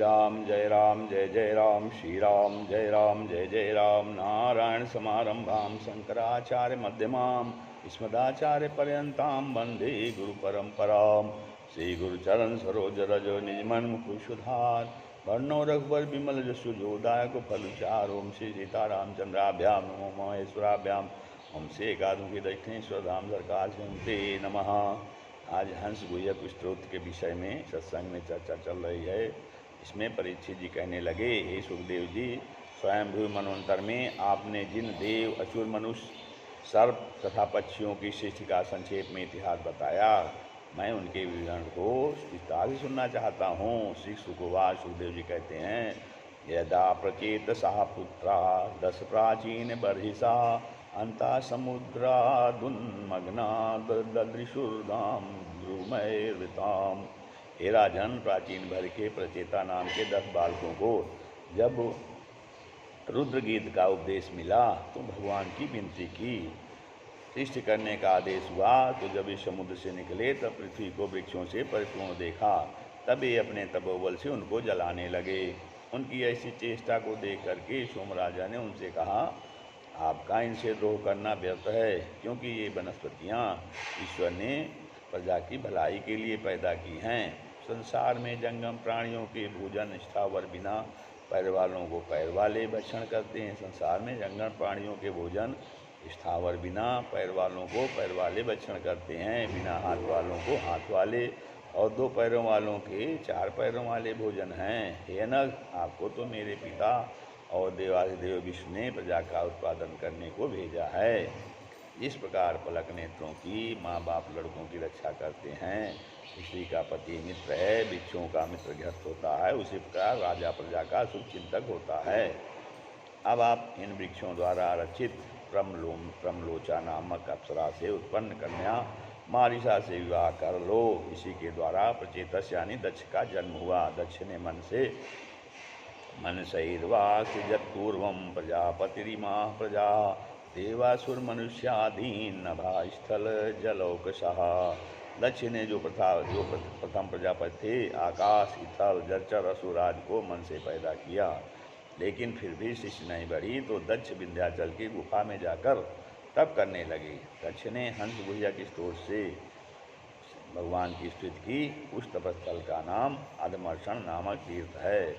राम जय जय राम, श्री राम जय जय राम। नारायण समारंभां शंकराचार्य मध्यमाम् अस्मदाचार्य पर्यन्तां वन्दे गुरु परंपरां। श्री गुरुचरण सरोज रज निजमन मुकुर सुधार, वर्णो रघुवर विमल जसु जोदायक फलचार। ओम श्री सीतारामचंद्राभ्याम नमो महेश्वराभ्याम, ओम से एकादुखी दक्षिणेश्वर धाम सरकार ते नमः। आज हंस गुह्यक स्तोत्र के विषय में सत्संग में चर्चा चल रही है। इसमें परीक्षित जी कहने लगे, हे सुखदेव जी, स्वयंभू मनवंतर में आपने जिन देव, असुर, मनुष्य, सर्प तथा पक्षियों की सृष्टि का संक्षेप में इतिहास बताया, मैं उनके विवरण को विस्तार से सुनना चाहता हूँ। श्री सुखवास सुखदेव जी कहते हैं, यदा प्रचेत सहा पुत्रा 10 प्राचीन बर्हिषा अंता समुद्रादुन्मग्ना ददृशुर्धाम ध्रुवमैर्वृताम्। हे राजन, प्राचीन भर के प्रचेता नाम के 10 बालकों को जब रुद्रगीत का उपदेश मिला तो भगवान की विनती की। सृष्टि करने का आदेश हुआ तो जब इस समुद्र से निकले तब पृथ्वी को वृक्षों से परिपूर्ण देखा। तब ये अपने तपोबल से उनको जलाने लगे। उनकी ऐसी चेष्टा को देख करके सोम राजा ने उनसे कहा, आपका इनसे द्रोह करना व्यर्थ है, क्योंकि ये वनस्पतियाँ ईश्वर ने प्रजा की भलाई के लिए पैदा की हैं। संसार में जंगम प्राणियों के भोजन स्थावर बिना पैर वालों को पैर वाले भक्षण करते हैं। संसार में जंगम प्राणियों के भोजन स्थावर बिना पैर वालों को पैर वाले भक्षण करते हैं, बिना हाथ वालों को हाथ वाले, और 2 पैरों वालों के 4 पैरों वाले भोजन हैं। हे अनग, आपको तो मेरे पिता और देवाधिदेव विष्णु ने प्रजा का उत्पादन करने को भेजा है। इस प्रकार पलक नेत्रों की माँ बाप लड़कों की रक्षा करते हैं, स्त्री का पति मित्र है, वृक्षों का मित्र घृत होता है, उसी प्रकार राजा प्रजा का शुभचिंतक होता है। अब आप इन वृक्षों द्वारा रचित प्रमलोचा नामक अप्सरा से उत्पन्न कन्या मारिसा से विवाह कर लो। इसी के द्वारा प्रचेतस यानी दक्ष का जन्म हुआ। दक्ष ने मन सैर्वा सृजत पूर्वम प्रजापतिरिमा प्रजा देवासुर मनुष्याधीन नभा स्थल जलौकशः। दक्ष ने जो प्रथम प्रजापति थे, आकाश, स्थल, जलचर, असुराज को मन से पैदा किया, लेकिन फिर भी सृष्टि नहीं बढ़ी तो दक्ष विंध्याचल की गुफा में जाकर तप करने लगे। दक्ष ने हंस गुह्यक स्तोत्र से भगवान की स्तुति की। उस तपस्थल का नाम अधमर्षण नामक तीर्थ है।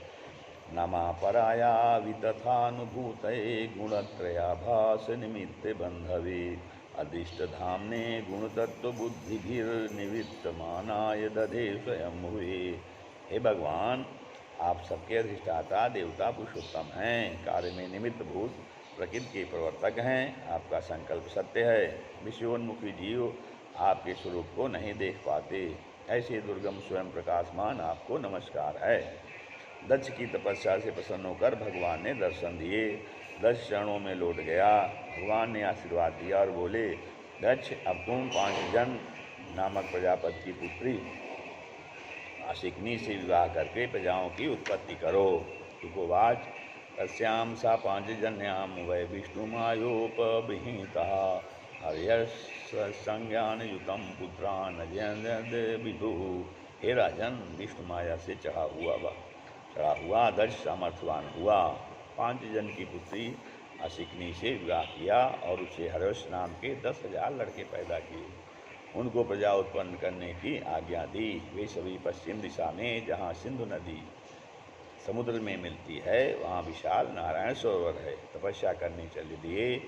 नमापराया वितथानुभूतये गुणत्रयाभास निमित्त बंधवे अदृष्ट धामने गुणतत्व बुद्धिभिर्निवृत्त मानाय दधे स्वयं हुए। हे भगवान, आप सबके अधिष्ठाता देवता पुरुषोत्तम हैं, कार्य में निमित्त भूत प्रकृति के प्रवर्तक हैं। आपका संकल्प सत्य है। विषयोन्मुखी जीव आपके स्वरूप को नहीं देख पाते। ऐसे दुर्गम स्वयं प्रकाशमान आपको नमस्कार है। दक्ष की तपस्या से प्रसन्न होकर भगवान ने दर्शन दिए। दक्ष चरणों में लौट गया। भगवान ने आशीर्वाद दिया और बोले, दक्ष, अब तुम पांचजन नामक प्रजापति की पुत्री आशिकनी से विवाह करके प्रजाओं की उत्पत्ति करो। सुखोवाच, तस्यां सा पांचजन्याम वै विष्णुमायोपविहिता हर्यसंज्ञान युतम पुत्रान जयंद विदु। हे राजन, विष्णु माया से चढ़ा हुआ दक्ष सामर्थ्यवान हुआ। 5 जन की पुत्री आशिकनी से विवाह किया और उसे हर्ष नाम के 10,000 लड़के पैदा किए। उनको प्रजा उत्पन्न करने की आज्ञा दी। वे सभी पश्चिम दिशा में, जहाँ सिंधु नदी समुद्र में मिलती है, वहाँ विशाल नारायण सरोवर है। तपस्या करने चले दिए।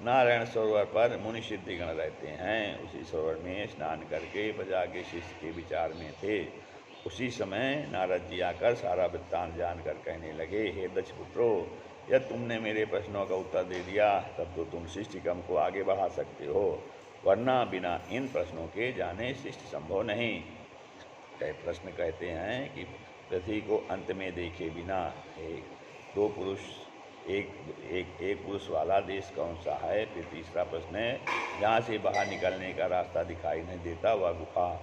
नारायण सरोवर पर मुनि सिद्धिगण रहते हैं। उसी सरोवर में स्नान करके प्रजा के शिष्य के विचार में थे। उसी समय नारद जी आकर सारा वृत्तांत जानकर कहने लगे, हे दक्ष पुत्रो, यदि तुमने मेरे प्रश्नों का उत्तर दे दिया तब तो तुम सृष्टि क्रम को आगे बढ़ा सकते हो, वरना बिना इन प्रश्नों के जाने सृष्टि संभव नहीं। प्रश्न कहते हैं कि पृथ्वी को अंत में देखे बिना एक पुरुष वाला देश कौन सा है? फिर तीसरा प्रश्न है, जहाँ से बाहर निकलने का रास्ता दिखाई नहीं देता वह गुफा।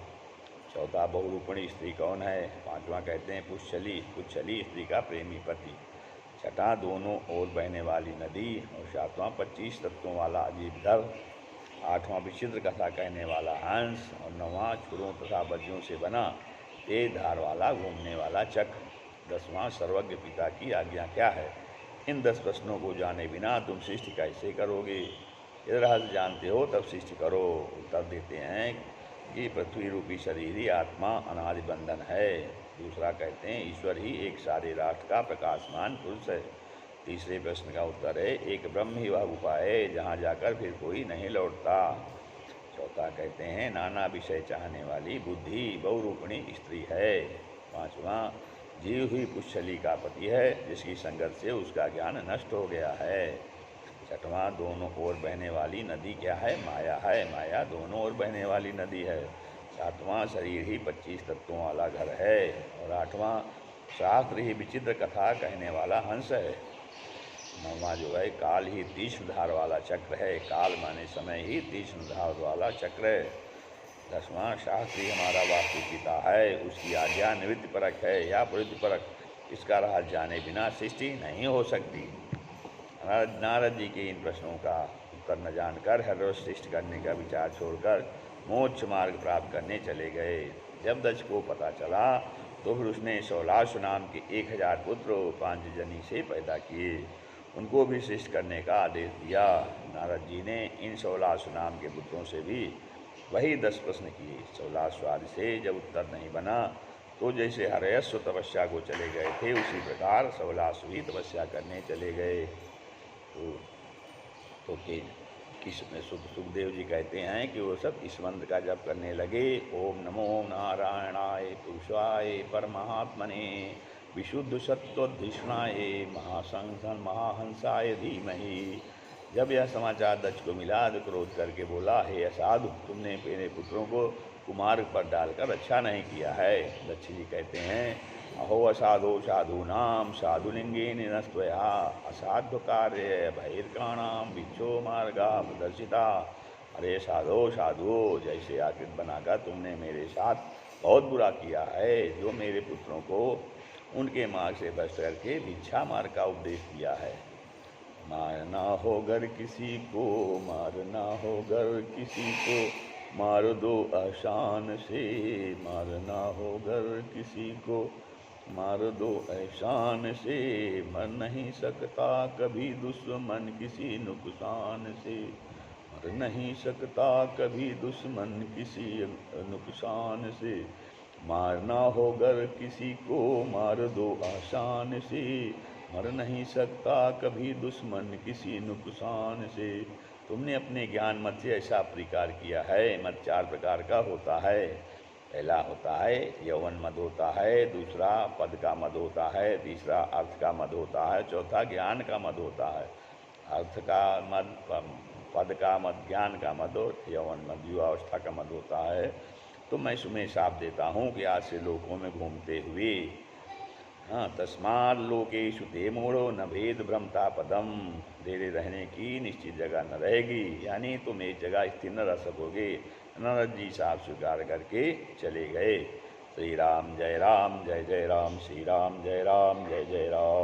चौथा, बहुरूपणी स्त्री कौन है? 5वां कहते हैं पुच्छली स्त्री का प्रेमी पति। छठा, दोनों ओर बहने वाली नदी। और 7वां, 25 तत्वों वाला अजीब धर। 8वां, विचित्र कथा कहने वाला हंस। और 9वां, छुरों तथा बज्रों से बना तेज धार वाला घूमने वाला चक्र। 10वां सर्वज्ञ पिता की आज्ञा क्या है? इन 10 प्रश्नों को जाने बिना तुम सृष्टि कैसे करोगे? यदि रहस्य जानते हो तब सृष्टि करो। उत्तर देते हैं कि पृथ्वी रूपी शरीर ही आत्मा अनादि बंधन है। दूसरा कहते हैं ईश्वर ही एक सारे राष्ट्र का प्रकाशमान पुरुष है। तीसरे प्रश्न का उत्तर है एक ब्रह्म ही वह गुफा है जहाँ जाकर फिर कोई नहीं लौटता। चौथा कहते हैं नाना विषय चाहने वाली बुद्धि बहुरूपिणी स्त्री है। पांचवा जीव ही पुच्छली का पति है जिसकी संगत से उसका ज्ञान नष्ट हो गया है। छठवां दोनों ओर बहने वाली नदी क्या है? माया है। माया दोनों ओर बहने वाली नदी है। सातवां शरीर ही 25 तत्वों वाला घर है। और आठवां शास्त्र ही विचित्र कथा कहने वाला हंस है। नौवां जो है काल ही तीक्ष्ण धार वाला चक्र है। काल माने समय ही तीक्ष्ण धार वाला चक्र है। 10वां शास्त्री हमारा वास्तु पिता है, उसकी आज्ञा निवृत्ति परक है या प्रवृत्ति परक। इसका राज जाने बिना सृष्टि नहीं हो सकती। नारद जी के इन प्रश्नों का उत्तर न जानकर हर रोज सृष्टि करने का विचार छोड़कर मोक्ष मार्ग प्राप्त करने चले गए। जब दक्ष को पता चला तो फिर उसने शौलाश नाम के 1000 पुत्र पांचजनी से पैदा किए। उनको भी सृष्टि करने का आदेश दिया। नारद जी ने इन शौलाश नाम के पुत्रों से भी वही 10 प्रश्न किए। शौलाश्वादि से जब उत्तर नहीं बना तो जैसे हरयस्व तपस्या को चले गए थे उसी प्रकार शौलाश भी तपस्या करने चले गए। तो सुखदेव जी कहते हैं कि वो सब इस मंत्र का जप करने लगे। ओम नमो नारायणाय पुरुषाय परमात्मने विशुद्ध सत्वधिष्णाय महासंघन महाहंसाय धीमहि। जब यह समाचार दक्ष को मिला तो क्रोध करके बोला हे असाधु, तुमने मेरे पुत्रों को कुमार्ग पर डालकर अच्छा नहीं किया है। दक्ष जी कहते हैं अहो असाधो साधूनाम साधुलिंगे निनस्त्वया असाध्य कार्य बहिर्काणाम भिक्षो मार्गा प्रदर्शिता। अरे साधो साधुओ, जैसे आकृत बनाकर तुमने मेरे साथ बहुत बुरा किया है, जो मेरे पुत्रों को उनके मार्ग से भ्रष्ट करके भिक्षा मार्ग का उपदेश दिया है। मारना हो घर किसी को, मारना हो घर किसी को, मार दो एहसान से। मारना हो घर किसी को, मार दो एहसान से। मर नहीं सकता कभी दुश्मन किसी नुकसान से। मर नहीं सकता कभी दुश्मन किसी नुकसान से। मारना हो गर किसी को, मार दो आसान से। मर नहीं सकता कभी दुश्मन किसी नुकसान से। तुमने अपने ज्ञान मत से ऐसा प्रकार किया है। मत 4 प्रकार का होता है। पहला होता है यौवन मद होता है, दूसरा पद का मद होता है, तीसरा अर्थ का मद होता है, चौथा ज्ञान का मद होता है। अर्थ का मद, पद का मद, ज्ञान का मद और यौवन मद युवावस्था का मद होता है। तो मैं तुम्हें साफ देता हूँ कि आज से लोकों में घूमते हुए तस्मात् लोकेषु ते मूढ़ो न भेद भ्रमता पदम। देरे रहने की निश्चित जगह न रहेगी, यानी तुम एक जगह स्थिर न रह सकोगे। नारद जी साफ स्वीकार करके चले गए। श्री राम जय राम, जय जय राम, श्री राम जय राम, जय जय राम।